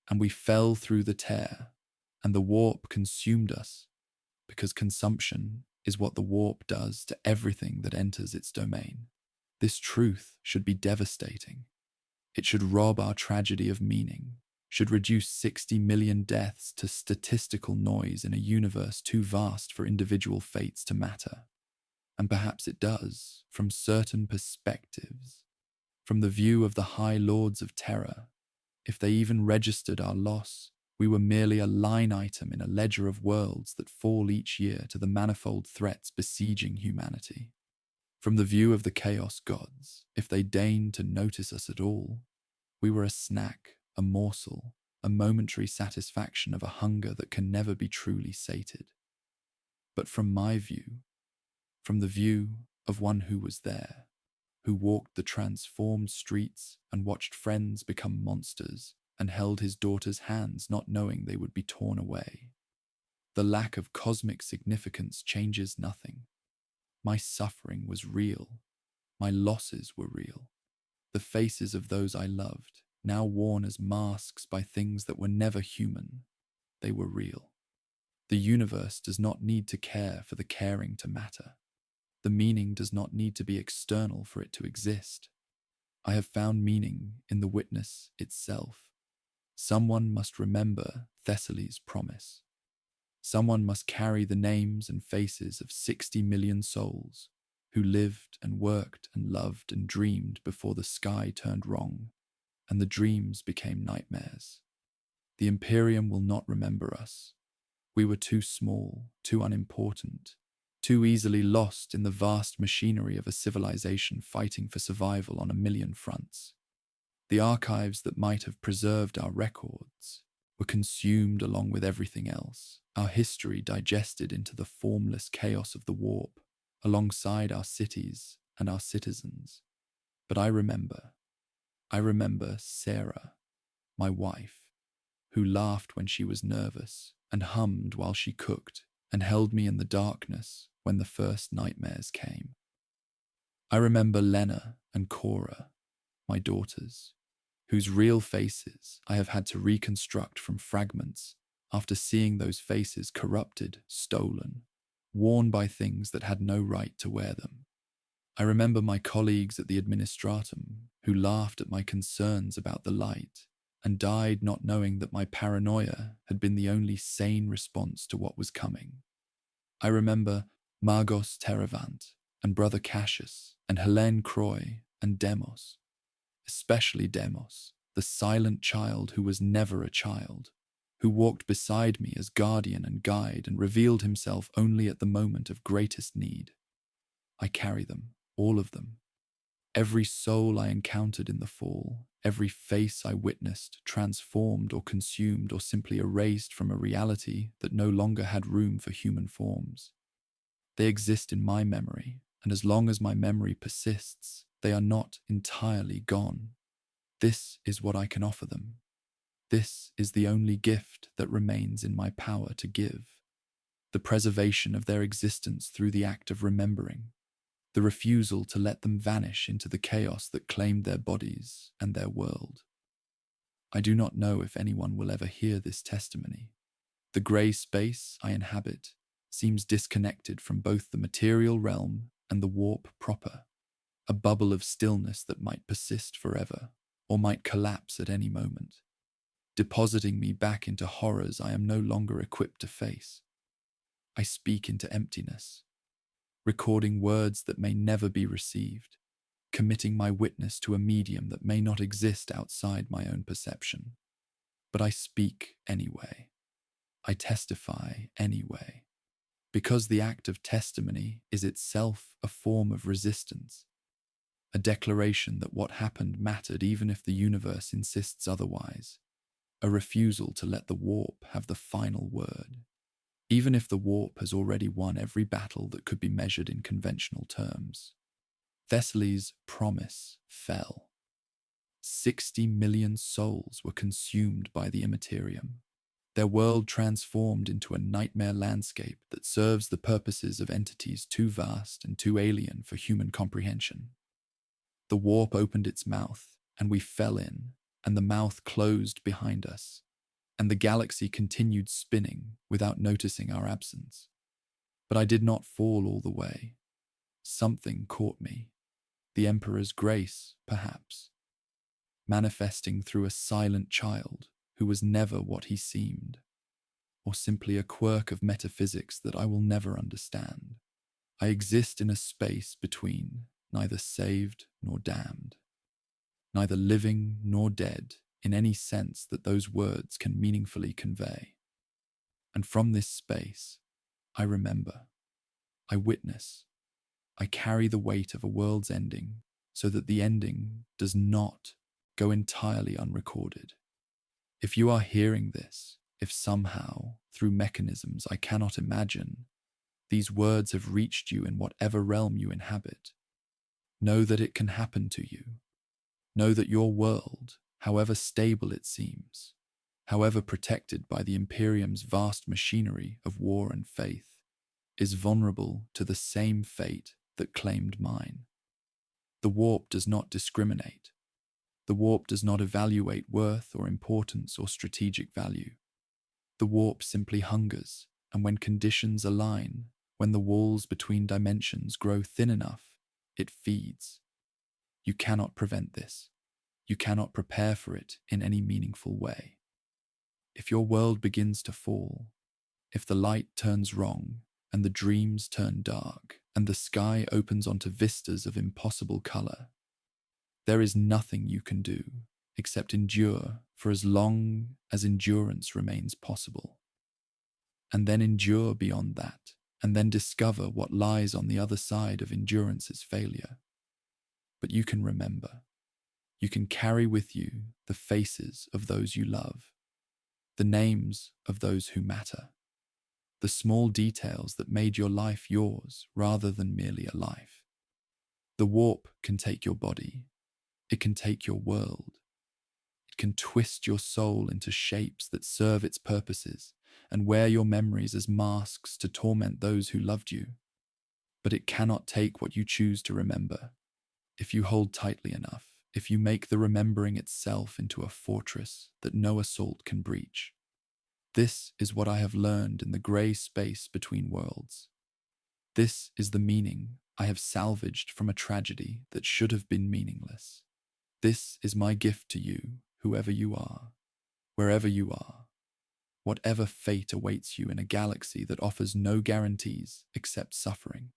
And we fell through the tear, and the warp consumed us, because consumption is what the warp does to everything that enters its domain. This truth should be devastating. It should rob our tragedy of meaning, should reduce 60 million deaths to statistical noise in a universe too vast for individual fates to matter. And perhaps it does, from certain perspectives. From the view of the High Lords of Terror, if they even registered our loss, we were merely a line item in a ledger of worlds that fall each year to the manifold threats besieging humanity. From the view of the Chaos Gods, if they deigned to notice us at all, we were a snack, a morsel, a momentary satisfaction of a hunger that can never be truly sated. But from my view, from the view of one who was there, who walked the transformed streets and watched friends become monsters and held his daughter's hands not knowing they would be torn away, the lack of cosmic significance changes nothing. My suffering was real. My losses were real. The faces of those I loved, now worn as masks by things that were never human, they were real. The universe does not need to care for the caring to matter. The meaning does not need to be external for it to exist. I have found meaning in the witness itself. Someone must remember Thessaly's promise. Someone must carry the names and faces of 60 million souls who lived and worked and loved and dreamed before the sky turned wrong and the dreams became nightmares. The Imperium will not remember us. We were too small, too unimportant, too easily lost in the vast machinery of a civilization fighting for survival on a million fronts. The archives that might have preserved our records were consumed along with everything else, our history digested into the formless chaos of the warp, alongside our cities and our citizens. But I remember Sarah, my wife, who laughed when she was nervous and hummed while she cooked and held me in the darkness when the first nightmares came. I remember Lena and Cora, my daughters, whose real faces I have had to reconstruct from fragments after seeing those faces corrupted, stolen, worn by things that had no right to wear them. I remember my colleagues at the administratum who laughed at my concerns about the light and died not knowing that my paranoia had been the only sane response to what was coming. I remember Margos Terravant and Brother Cassius and Helene Croy and Demos, especially Demos, the silent child who was never a child, who walked beside me as guardian and guide and revealed himself only at the moment of greatest need. I carry them, all of them. Every soul I encountered in the fall, every face I witnessed, transformed or consumed or simply erased from a reality that no longer had room for human forms. They exist in my memory, and as long as my memory persists, they are not entirely gone. This is what I can offer them. This is the only gift that remains in my power to give. The preservation of their existence through the act of remembering. The refusal to let them vanish into the chaos that claimed their bodies and their world. I do not know if anyone will ever hear this testimony. The grey space I inhabit seems disconnected from both the material realm and the warp proper, a bubble of stillness that might persist forever, or might collapse at any moment, depositing me back into horrors I am no longer equipped to face. I speak into emptiness, recording words that may never be received, committing my witness to a medium that may not exist outside my own perception. But I speak anyway. I testify anyway, because the act of testimony is itself a form of resistance, a declaration that what happened mattered even if the universe insists otherwise, a refusal to let the warp have the final word, even if the warp has already won every battle that could be measured in conventional terms. Thessaly's promise fell. 60 million souls were consumed by the immaterium, their world transformed into a nightmare landscape that serves the purposes of entities too vast and too alien for human comprehension. The warp opened its mouth, and we fell in, and the mouth closed behind us, and the galaxy continued spinning without noticing our absence. But I did not fall all the way. Something caught me. The Emperor's grace, perhaps, manifesting through a silent child who was never what he seemed, or simply a quirk of metaphysics that I will never understand. I exist in a space between neither saved nor damned, neither living nor dead in any sense that those words can meaningfully convey. And from this space, I remember, I witness, I carry the weight of a world's ending so that the ending does not go entirely unrecorded. If you are hearing this, if somehow, through mechanisms I cannot imagine, these words have reached you in whatever realm you inhabit, know that it can happen to you. Know that your world, however stable it seems, however protected by the Imperium's vast machinery of war and faith, is vulnerable to the same fate that claimed mine. The warp does not discriminate. The warp does not evaluate worth or importance or strategic value. The warp simply hungers, and when conditions align, when the walls between dimensions grow thin enough, it feeds. You cannot prevent this. You cannot prepare for it in any meaningful way. If your world begins to fall, if the light turns wrong, and the dreams turn dark, and the sky opens onto vistas of impossible color, there is nothing you can do except endure for as long as endurance remains possible. And then endure beyond that, and then discover what lies on the other side of endurance's failure. But you can remember. You can carry with you the faces of those you love, the names of those who matter, the small details that made your life yours rather than merely a life. The warp can take your body. It can take your world. It can twist your soul into shapes that serve its purposes and wear your memories as masks to torment those who loved you. But it cannot take what you choose to remember. If you hold tightly enough, if you make the remembering itself into a fortress that no assault can breach. This is what I have learned in the grey space between worlds. This is the meaning I have salvaged from a tragedy that should have been meaningless. This is my gift to you, whoever you are, wherever you are, whatever fate awaits you in a galaxy that offers no guarantees except suffering,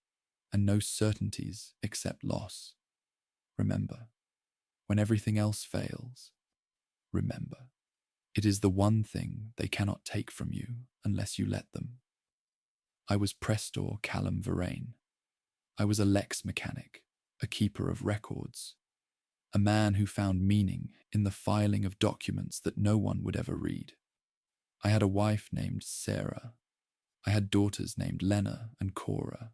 and no certainties except loss. Remember, when everything else fails, remember, it is the one thing they cannot take from you unless you let them. I was Prestor Callum Verrain. I was a Lex mechanic, a keeper of records, a man who found meaning in the filing of documents that no one would ever read. I had a wife named Sarah. I had daughters named Lena and Cora.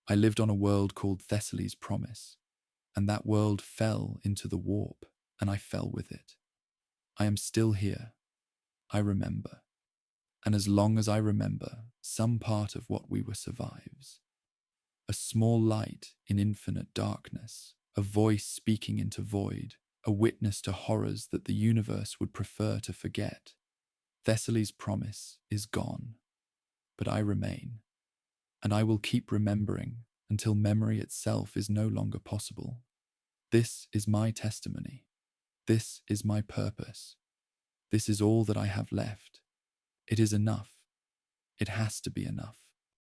I lived on a world called Thessaly's Promise, and that world fell into the warp, and I fell with it. I am still here. I remember. And as long as I remember, some part of what we were survives. A small light in infinite darkness, a voice speaking into void, a witness to horrors that the universe would prefer to forget. Thessaly's Promise is gone, but I remain. and I will keep remembering until memory itself is no longer possible. This is my testimony. This is my purpose. This is all that I have left. It is enough. It has to be enough.